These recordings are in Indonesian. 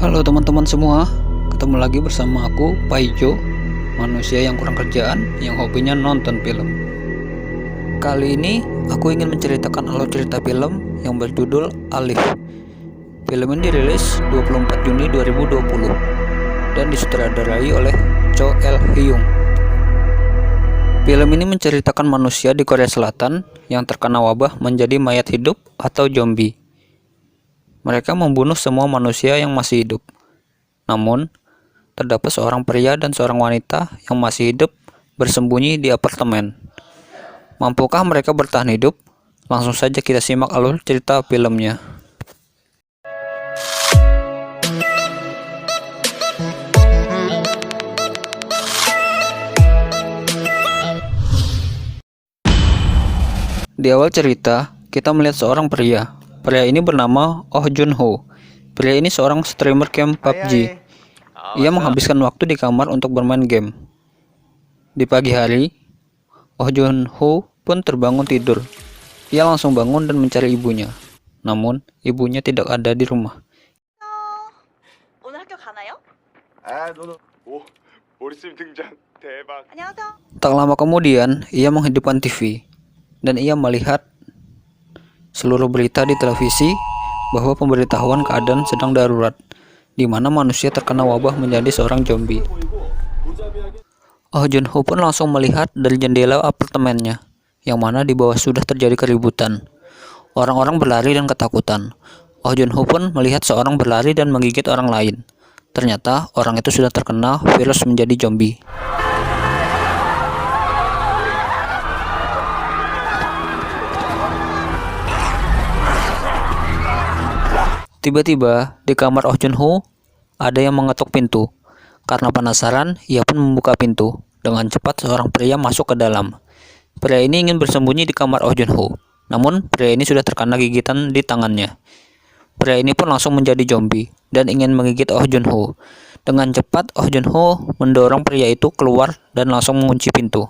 Halo teman-teman semua, ketemu lagi bersama aku, Paijo, manusia yang kurang kerjaan, yang hobinya nonton film. Kali ini, aku ingin menceritakan alur cerita film yang berjudul Alif. Film ini dirilis 24 Juni 2020 dan disutradarai oleh Cho Il-hyung. Film ini menceritakan manusia di Korea Selatan yang terkena wabah menjadi mayat hidup atau zombie. Mereka membunuh semua manusia yang masih hidup. Namun, terdapat seorang pria dan seorang wanita yang masih hidup bersembunyi di apartemen. Mampukah mereka bertahan hidup? Langsung saja kita simak alur cerita filmnya. Di awal cerita, kita melihat seorang pria. Pria ini bernama Oh Jun Ho. Pria ini seorang streamer game PUBG. Ia menghabiskan waktu di kamar untuk bermain game. Di pagi hari, Oh Jun Ho pun terbangun tidur. Ia langsung bangun dan mencari ibunya. Namun, ibunya tidak ada di rumah. 오늘 학교 가나요? 오, 머리숱 등장 대박. 안녕하세요. Tak lama kemudian, ia menghidupkan TV. Dan ia melihat seluruh berita di televisi bahwa pemberitahuan keadaan sedang darurat, di mana manusia terkena wabah menjadi seorang zombie. Oh Jun Ho pun langsung melihat dari jendela apartemennya, yang mana di bawah sudah terjadi keributan. Orang-orang berlari dan ketakutan. Oh Jun Ho pun melihat seorang berlari dan menggigit orang lain. Ternyata orang itu sudah terkena virus menjadi zombie. Tiba-tiba, di kamar Oh Jun Ho, ada yang mengetuk pintu. Karena penasaran, ia pun membuka pintu. Dengan cepat, seorang pria masuk ke dalam. Pria ini ingin bersembunyi di kamar Oh Jun Ho. Namun, pria ini sudah terkena gigitan di tangannya. Pria ini pun langsung menjadi zombie dan ingin menggigit Oh Jun Ho. Dengan cepat, Oh Jun Ho mendorong pria itu keluar dan langsung mengunci pintu.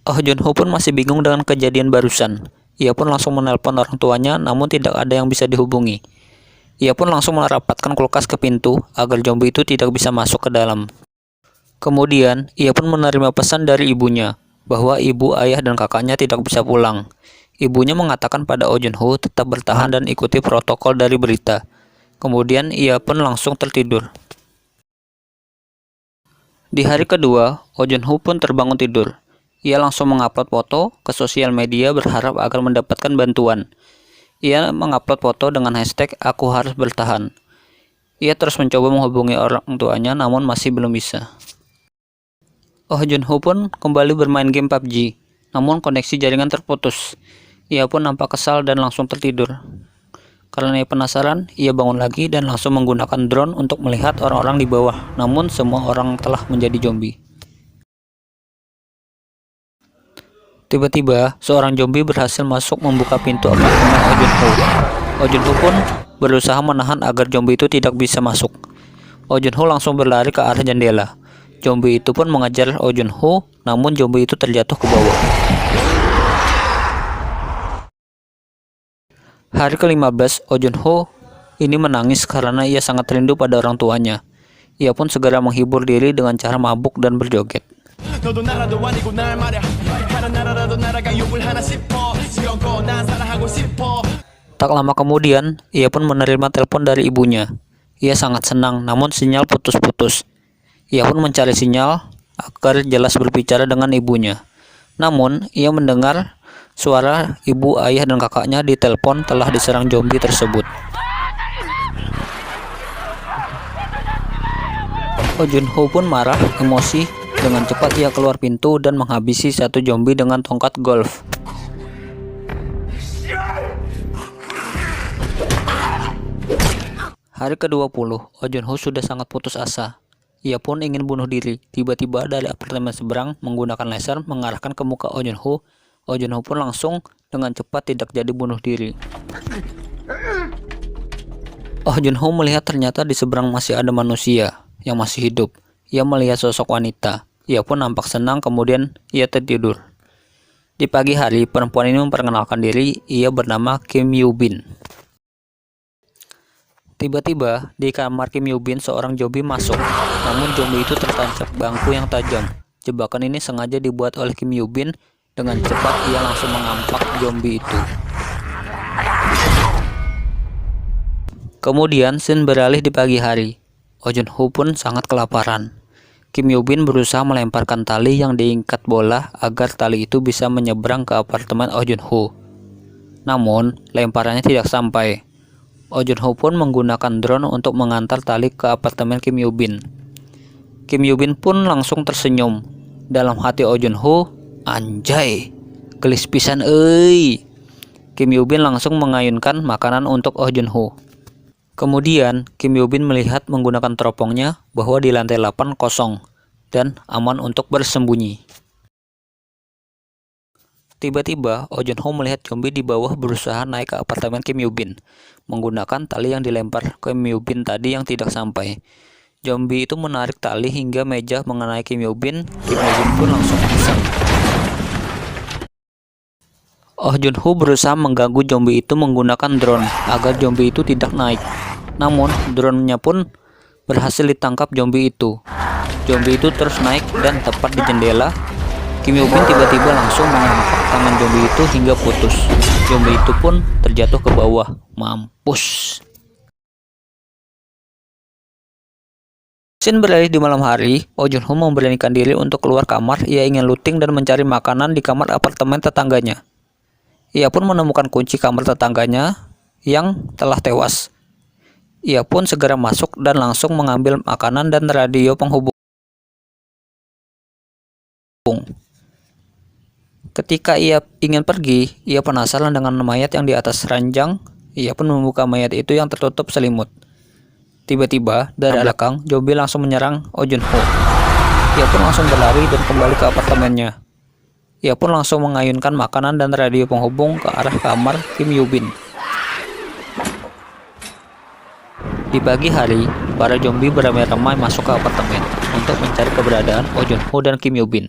Oh Jun Ho pun masih bingung dengan kejadian barusan. Ia pun langsung menelpon orang tuanya, namun tidak ada yang bisa dihubungi. Ia pun langsung merapatkan kulkas ke pintu agar zombie itu tidak bisa masuk ke dalam. Kemudian, ia pun menerima pesan dari ibunya bahwa ibu, ayah, dan kakaknya tidak bisa pulang. Ibunya mengatakan pada Oh Jun Ho tetap bertahan dan ikuti protokol dari berita. Kemudian, ia pun langsung tertidur. Di hari kedua, Oh Jun Ho pun terbangun tidur. Ia langsung mengupload foto ke sosial media berharap agar mendapatkan bantuan. Ia mengupload foto dengan hashtag "Aku harus bertahan". Ia terus mencoba menghubungi orang tuanya namun masih belum bisa. Oh Jun Ho pun kembali bermain game PUBG, namun koneksi jaringan terputus. Ia pun nampak kesal dan langsung tertidur. Karena ia penasaran, ia bangun lagi dan langsung menggunakan drone untuk melihat orang-orang di bawah. Namun semua orang telah menjadi zombie. Tiba-tiba, seorang zombie berhasil masuk membuka pintu apartemen Oh Jun Ho. Oh Jun Ho pun berusaha menahan agar zombie itu tidak bisa masuk. Oh Jun Ho langsung berlari ke arah jendela. Zombie itu pun mengejar Oh Jun Ho, namun zombie itu terjatuh ke bawah. Hari ke-15, Oh Jun Ho ini menangis karena ia sangat rindu pada orang tuanya. Ia pun segera menghibur diri dengan cara mabuk dan berjoget. Tak lama kemudian, ia pun menerima telepon dari ibunya. Ia sangat senang, namun sinyal putus-putus. Ia pun mencari sinyal agar jelas berbicara dengan ibunya. Namun, ia mendengar suara ibu, ayah, dan kakaknya di telepon telah diserang zombie tersebut. Oh Jun Ho pun marah, emosi. Dengan cepat ia keluar pintu dan menghabisi satu zombie dengan tongkat golf. Hari ke-20, Oh Jun Ho sudah sangat putus asa. Ia pun ingin bunuh diri. Tiba-tiba dari apartemen seberang menggunakan laser mengarahkan ke muka Oh Jun Ho. Oh Jun Ho pun langsung dengan cepat tidak jadi bunuh diri. Oh Jun Ho melihat ternyata di seberang masih ada manusia yang masih hidup. Ia melihat sosok wanita. Ia pun nampak senang, kemudian ia tertidur. Di pagi hari, perempuan ini memperkenalkan diri, ia bernama Kim Yoo Bin. Tiba-tiba, di kamar Kim Yoo Bin seorang zombie masuk, namun zombie itu tertancap bangku yang tajam. Jebakan ini sengaja dibuat oleh Kim Yoo Bin, dengan cepat ia langsung mengampak zombie itu. Kemudian, scene beralih di pagi hari. Oh Jun-ho pun sangat kelaparan. Kim Yoo Bin berusaha melemparkan tali yang diikat bola agar tali itu bisa menyeberang ke apartemen Oh Jun-ho. Namun, lemparannya tidak sampai. Oh Jun-ho pun menggunakan drone untuk mengantar tali ke apartemen Kim Yoo Bin. Kim Yoo Bin pun langsung tersenyum. Dalam hati Oh Jun-ho, anjay, gelis pisan euy. Kim Yoo Bin langsung mengayunkan makanan untuk Oh Jun-ho. Kemudian, Kim Yoo Bin melihat menggunakan teropongnya bahwa di lantai 8 kosong dan aman untuk bersembunyi. Tiba-tiba, Oh Jun-ho melihat zombie di bawah berusaha naik ke apartemen Kim Yoo Bin menggunakan tali yang dilempar ke Kim Yoo Bin tadi yang tidak sampai. Zombie itu menarik tali hingga meja mengenai Kim Yoo Bin. Kim Yoo Bin pun langsung pingsan. Oh Jun-ho berusaha mengganggu zombie itu menggunakan drone agar zombie itu tidak naik. Namun, drone-nya pun berhasil ditangkap zombie itu. Zombie itu terus naik dan tepat di jendela. Kim Yoo Bin tiba-tiba langsung mengampak tangan zombie itu hingga putus. Zombie itu pun terjatuh ke bawah. Mampus. Scene beralih di malam hari. Oh Jun-ho memberanikan diri untuk keluar kamar. Ia ingin looting dan mencari makanan di kamar apartemen tetangganya. Ia pun menemukan kunci kamar tetangganya yang telah tewas. Ia pun segera masuk dan langsung mengambil makanan dan radio penghubung. Ketika ia ingin pergi, ia penasaran dengan mayat yang di atas ranjang. Ia pun membuka mayat itu yang tertutup selimut. Tiba-tiba, dari belakang, zombie langsung menyerang Oh Jun-ho. Ia pun langsung berlari dan kembali ke apartemennya. Ia pun langsung mengayunkan makanan dan radio penghubung ke arah kamar Kim Yoo Bin. Di pagi hari, para zombie beramai-ramai masuk ke apartemen untuk mencari keberadaan Oh Jun-ho dan Kim Yoo Bin.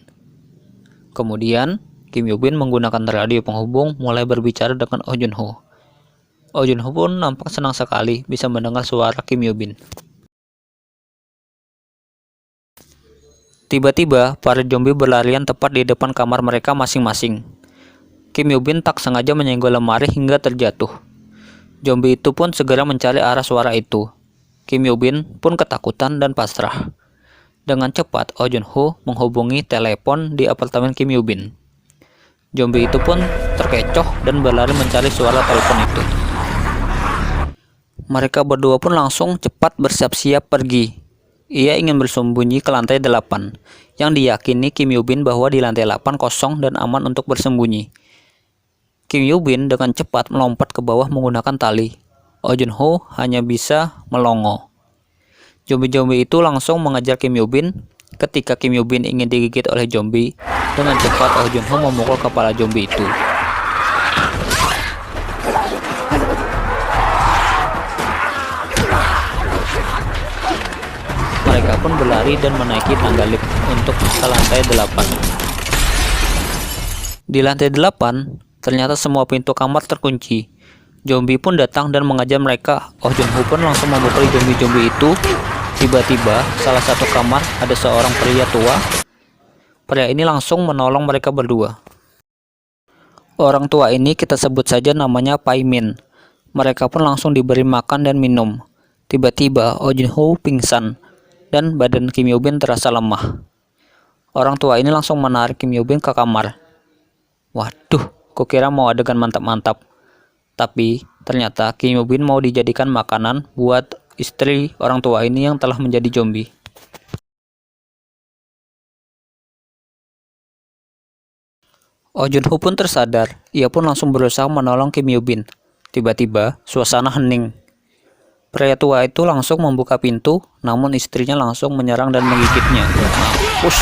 Kemudian, Kim Yoo Bin menggunakan radio penghubung mulai berbicara dengan Oh Jun-ho. Oh Jun-ho pun nampak senang sekali bisa mendengar suara Kim Yoo Bin. Tiba-tiba, para zombie berlarian tepat di depan kamar mereka masing-masing. Kim Yoo Bin tak sengaja menyenggol lemari hingga terjatuh. Zombie itu pun segera mencari arah suara itu. Kim Yoo Bin pun ketakutan dan pasrah. Dengan cepat, Oh Jun-ho menghubungi telepon di apartemen Kim Yoo Bin. Zombie itu pun terkecoh dan berlari mencari suara telepon itu. Mereka berdua pun langsung cepat bersiap-siap pergi. Ia ingin bersembunyi ke lantai 8, yang diyakini Kim Yoo Bin bahwa di lantai 8 kosong dan aman untuk bersembunyi. Kim Yoo Bin dengan cepat melompat ke bawah menggunakan tali. Oh Jun-ho hanya bisa melongo. Zombie-zombie itu langsung mengejar Kim Yoo Bin. Ketika Kim Yoo Bin ingin digigit oleh zombie, dengan cepat Oh Jun-ho memukul kepala zombie itu. Mereka pun berlari dan menaiki tangga lift untuk ke lantai 8. Di lantai 8, ternyata semua pintu kamar terkunci. Zombie pun datang dan mengajar mereka. Oh Jun-ho pun langsung memukul zombie-zombie itu. Tiba-tiba, salah satu kamar ada seorang pria tua. Pria ini langsung menolong mereka berdua. Orang tua ini kita sebut saja namanya Pai Min. Mereka pun langsung diberi makan dan minum. Tiba-tiba, Oh Jun-ho pingsan dan badan Kim Yoo Bin terasa lemah. Orang tua ini langsung menarik Kim Yoo Bin ke kamar. Waduh, kukira mau adegan mantap-mantap. Tapi ternyata Kim Yoo Bin mau dijadikan makanan buat istri orang tua ini yang telah menjadi zombie. Oh Jun-ho pun tersadar. Ia pun langsung berusaha menolong Kim Yoo Bin. Tiba-tiba, suasana hening. Pria tua itu langsung membuka pintu, namun istrinya langsung menyerang dan menggigitnya. Mampus.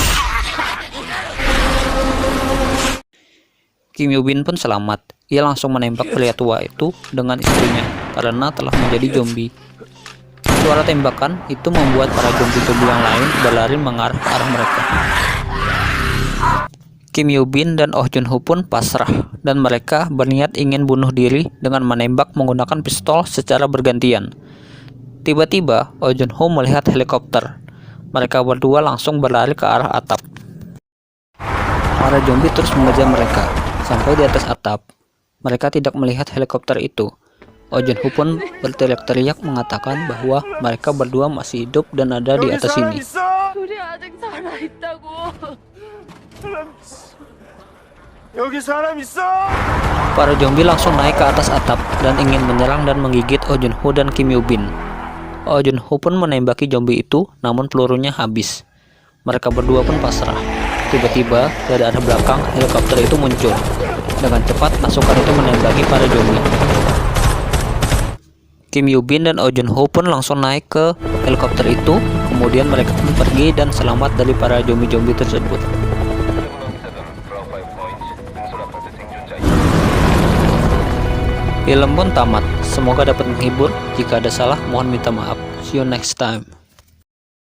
Kim Yoo Bin pun selamat. Ia langsung menembak pria tua itu dengan istrinya karena telah menjadi zombie. Suara tembakan itu membuat para zombie-zombie yang lain berlari mengarah ke arah mereka. Kim Yoo Bin dan Oh Jun Ho pun pasrah dan mereka berniat ingin bunuh diri dengan menembak menggunakan pistol secara bergantian. Tiba-tiba Oh Jun Ho melihat helikopter. Mereka berdua langsung berlari ke arah atap. Para zombie terus mengejar mereka sampai di atas atap. Mereka tidak melihat helikopter itu. Oh Jun Ho pun berteriak-teriak mengatakan bahwa mereka berdua masih hidup dan ada di atas sini. 둘이 아직 살아있다고. 여기 사람 있어! Para zombie langsung naik ke atas atap dan ingin menyerang dan menggigit Oh Jun Ho dan Kim Yoo Bin. Oh Jun Ho pun menembaki zombie itu, namun pelurunya habis. Mereka berdua pun pasrah. Tiba-tiba dari arah belakang helikopter itu muncul. Dengan cepat pasukan itu menembaki para zombie. Kim Yoo Bin dan Oh Jun Ho pun langsung naik ke helikopter itu. Kemudian mereka pun pergi dan selamat dari para zombie-zombie tersebut. Film pun tamat. Semoga dapat menghibur. Jika ada salah, mohon minta maaf. See you next time.